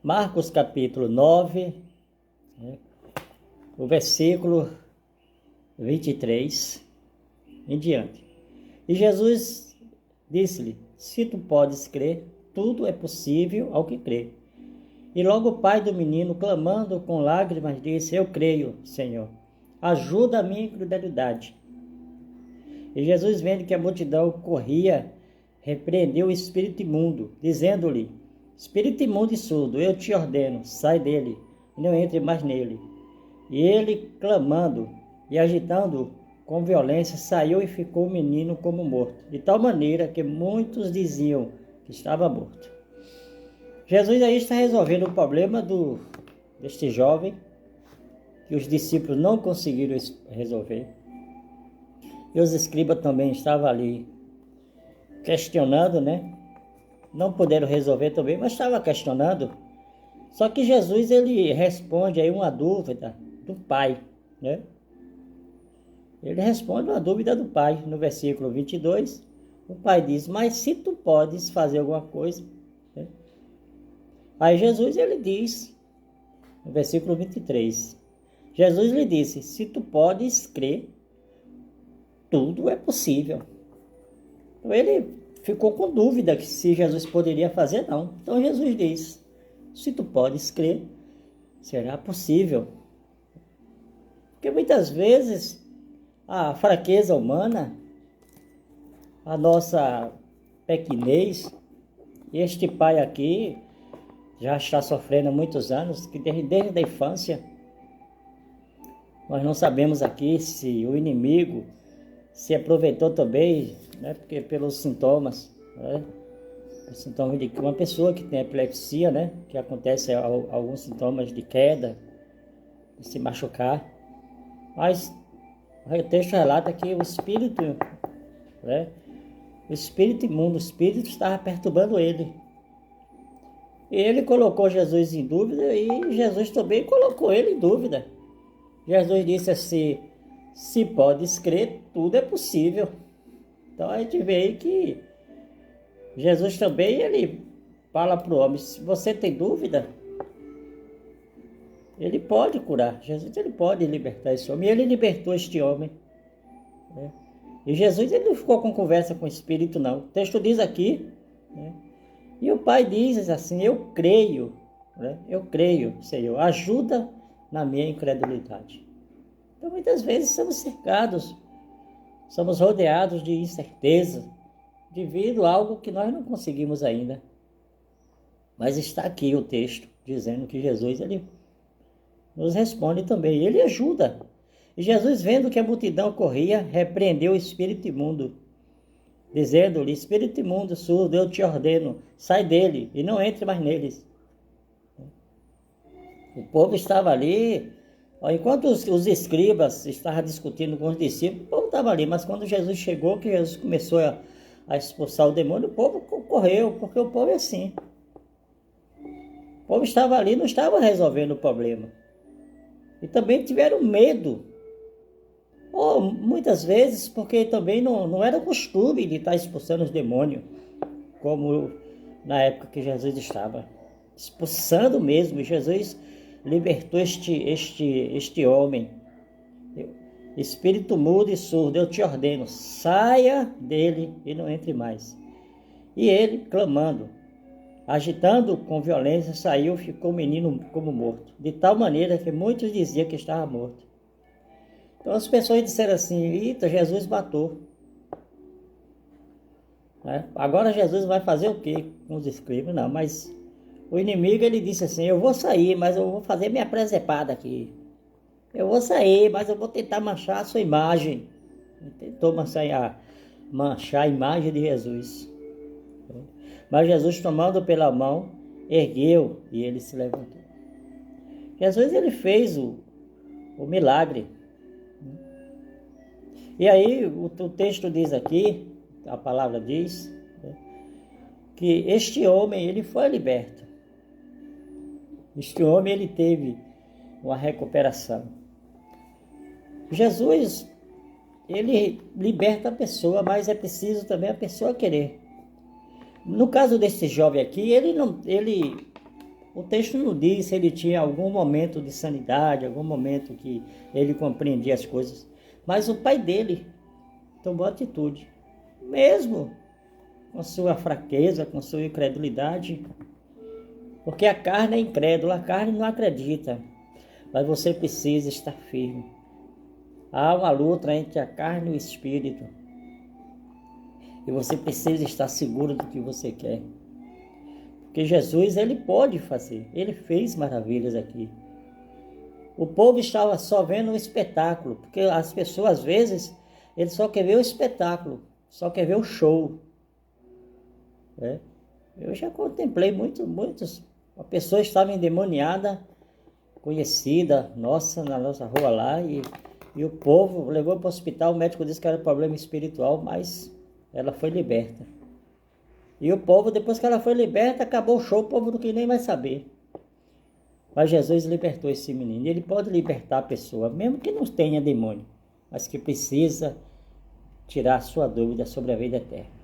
Marcos capítulo 9, né, o versículo 23 em diante. E Jesus disse-lhe: se tu podes crer, tudo é possível ao que crê. E logo o pai do menino, clamando com lágrimas, disse: eu creio, Senhor, ajuda a minha incredulidade. E Jesus, vendo que a multidão corria, repreendeu o espírito imundo, dizendo-lhe: espírito imundo e surdo, eu te ordeno, sai dele, e não entre mais nele. E ele, clamando e agitando com violência, saiu e ficou o menino como morto, de tal maneira que muitos diziam que estava morto. Jesus aí está resolvendo o problema deste jovem, que os discípulos não conseguiram resolver. E os escribas também estavam ali questionando, né? Não puderam resolver também, mas estavam questionando. Só que Jesus, ele responde aí uma dúvida do pai, né? Ele responde uma dúvida do pai. No versículo 22, o pai diz: mas se tu podes fazer alguma coisa, né? Aí Jesus, ele diz, no versículo 23, Jesus lhe disse: se tu podes crer, tudo é possível. Então ele ficou com dúvida que se Jesus poderia fazer, não. Então Jesus diz: se tu podes crer, será possível. Porque muitas vezes a fraqueza humana, a nossa pequenez, este pai aqui já está sofrendo há muitos anos, que desde a infância, nós não sabemos aqui se o inimigo se aproveitou também, né, porque pelos sintomas, né, sintomas de uma pessoa que tem epilepsia, né, que acontece alguns sintomas de queda, de se machucar, mas o texto relata que o espírito, né, o espírito imundo, o espírito estava perturbando ele. E ele colocou Jesus em dúvida e Jesus também colocou ele em dúvida. Jesus disse assim: se podes crer, tudo é possível. Então a gente vê aí que Jesus também, ele fala para o homem: se você tem dúvida, ele pode curar. Jesus, ele pode libertar esse homem. E ele libertou este homem, né? E Jesus, ele não ficou com conversa com o Espírito, não. O texto diz aqui, né? E o pai diz assim: eu creio, né? Eu creio, Senhor, ajuda na minha incredulidade. Então muitas vezes somos cercados, somos rodeados de incerteza, devido a algo que nós não conseguimos ainda. Mas está aqui o texto dizendo que Jesus, ele nos responde também, ele ajuda. E Jesus, vendo que a multidão corria, repreendeu o espírito imundo, dizendo-lhe: espírito imundo, surdo, eu te ordeno, sai dele e não entre mais neles. O povo estava ali, enquanto os escribas estavam discutindo com os discípulos, o povo estava ali, mas quando Jesus chegou, que Jesus começou a expulsar o demônio, o povo correu, porque o povo é assim. O povo estava ali, não estava resolvendo o problema. E também tiveram medo. Ou muitas vezes, porque também não era costume de estar expulsando os demônios, como na época que Jesus estava expulsando mesmo. E Jesus libertou este homem. Espírito mudo e surdo, eu te ordeno, saia dele e não entre mais. E ele, clamando, agitando com violência, saiu e ficou o menino como morto, de tal maneira que muitos diziam que estava morto. Então as pessoas disseram assim: eita, Jesus matou. Né? Agora Jesus vai fazer o quê com os escribas? Não, mas o inimigo, ele disse assim: eu vou sair, mas eu vou fazer minha presepada aqui. Eu vou sair, mas eu vou tentar manchar a sua imagem. Ele tentou manchar a imagem de Jesus. Mas Jesus, tomando pela mão, ergueu e ele se levantou. Jesus, ele fez o milagre. E aí o texto diz aqui, a palavra diz, né, que este homem, ele foi liberto. Este homem, ele teve uma recuperação. Jesus, ele liberta a pessoa, mas é preciso também a pessoa querer. No caso desse jovem aqui, ele O texto não diz se ele tinha algum momento de sanidade, algum momento que ele compreendia as coisas. Mas o pai dele tomou atitude, mesmo com sua fraqueza, com sua incredulidade. Porque a carne é incrédula, a carne não acredita. Mas você precisa estar firme. Há uma luta entre a carne e o espírito. E você precisa estar seguro do que você quer. Porque Jesus, ele pode fazer. Ele fez maravilhas aqui. O povo estava só vendo um espetáculo. Porque as pessoas, às vezes, eles só querem ver o espetáculo. Só querem ver o show. Eu já contemplei muitos. A pessoa estava endemoniada, conhecida, nossa, na nossa rua lá. E o povo levou para o hospital. O médico disse que era problema espiritual, mas ela foi liberta. E o povo, depois que ela foi liberta, acabou o show, o povo não quis nem mais saber. Mas Jesus libertou esse menino. Ele pode libertar a pessoa, mesmo que não tenha demônio, mas que precisa tirar a sua dúvida sobre a vida eterna.